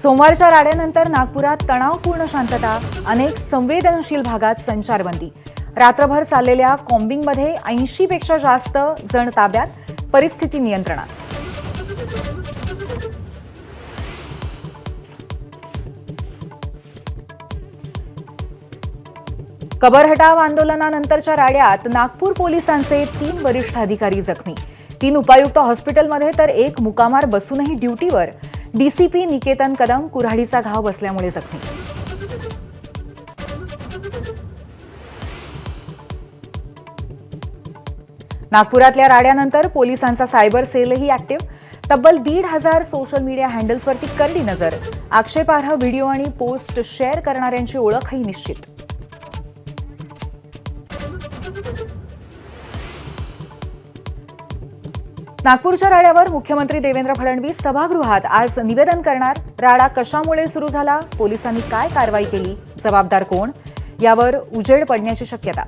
सोमवारच्या राड्यानंतर नागपुरात तणावपूर्ण शांतता, अनेक संवेदनशील भागात संचारबंदी। रात्रभर चाललेल्या कॉम्बिंगमध्ये 80 पेक्षा जास्त जण ताब्यात, परिस्थिती नियंत्रणात। कबर हटाव आंदोलनानंतरच्या राड्यात नागपूर पोलिसांचे 3 वरिष्ठ अधिकारी जखमी। 3 उपायुक्त हॉस्पिटलमध्ये तर एक मुकामार बसूनही ड्युटीवर। डीसीपी निकेतन कदम कुऱ्हाडीचा घाव बसल्यामुळे जखमी। नागपुरातल्या राड्यानंतर पोलिसांचा सायबर सेलही ऍक्टिव्ह। तब्बल 1,500 सोशल मीडिया हँडल्सवरती करडी नजर। आक्षेपार्ह व्हिडिओ आणि पोस्ट शेअर करणाऱ्यांची ओळखही निश्चित। नागपूरच्या राड्यावर मुख्यमंत्री देवेंद्र फडणवीस सभागृहात आज निवेदन करणार। राडा कशामुळे सुरू झाला, पोलिसांनी काय कारवाई केली, जबाबदार कोण, यावर उजेड पडण्याची शक्यता।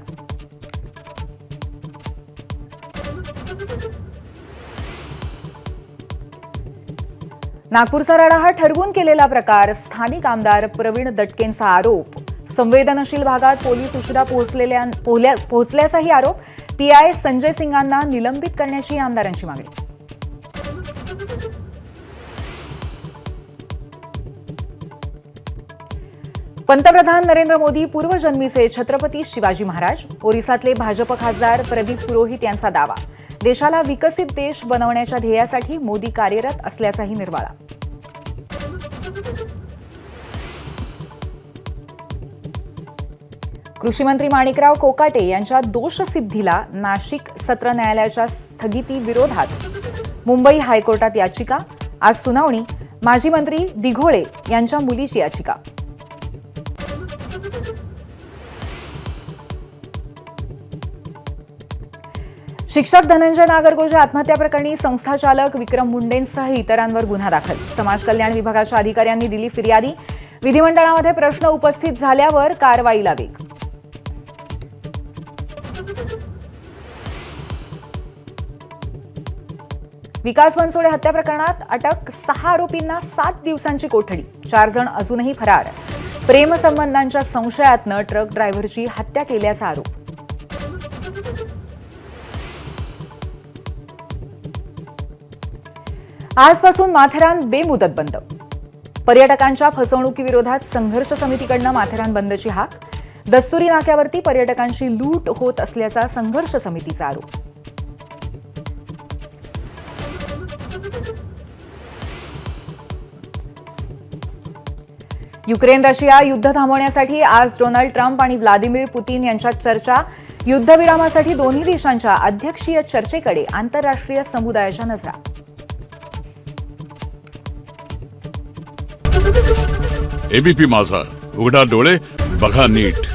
नागपूरचा राडा हा ठरवून केलेला प्रकार, स्थानिक आमदार प्रवीण दटकेंचा आरोप। संवेदनशील भागात पोलीस उशिरा पोहोचल्याचाही आरोप। पीआय संजय सिंगांना निलंबित करण्याची आमदारांची मागणी। पंतप्रधान नरेंद्र मोदी पूर्वजन्मीचे छत्रपती शिवाजी महाराज। ओरिसातले भाजप खासदार प्रदीप पुरोहित यांचा दावा। देशाला विकसित देश बनवण्याच्या ध्येयासाठी मोदी कार्यरत असल्याचाही निर्वाळा। कृषी मंत्री माणिकराव कोकाटे यांच्या दोषसिद्धीला नाशिक सत्र न्यायालयाच्या स्थगिती विरोधात मुंबई हायकोर्टात याचिका। आज सुनावणी। माजी मंत्री दिघोळे यांच्या मुलीची याचिका। शिक्षक धनंजय नागरगोजे आत्महत्या प्रकरणी संस्थाचालक विक्रम मुंडेंसह इतरांवर गुन्हा दाखल। समाज कल्याण विभागाच्या अधिकाऱ्यांनी दिली फिर्यादी। विधिमंडळामध्ये प्रश्न उपस्थित झाल्यावर कारवाईला वेग। विकास बनसोडे हत्या प्रकरणात अटक। 6 आरोपींना 7 दिवसांची कोठडी। 4 जण अजूनही फरार। प्रेमसंबंधांच्या संशयातनं ट्रक ड्रायव्हरची हत्या केल्याचा आरोप। आजपासून माथेरान बेमुदत बंद। पर्यटकांच्या फसवणुकीविरोधात संघर्ष समितीकडून माथेरान बंदची हाक। दस्तुरी नाक्यावरती पर्यटकांची लूट होत असल्याचा संघर्ष समितीचा आरोप। युक्रेन रशिया युद्ध थांबवण्यासाठी आज डोनाल्ड ट्रम्प आणि व्लादिमीर पुतीन यांच्यात चर्चा। युद्धविरामासाठी दोन्ही देशांच्या अध्यक्षीय चर्चेकडे आंतरराष्ट्रीय समुदायाच्या नजरा। एबीपी माझा, उघडा डोळे बघा नीट।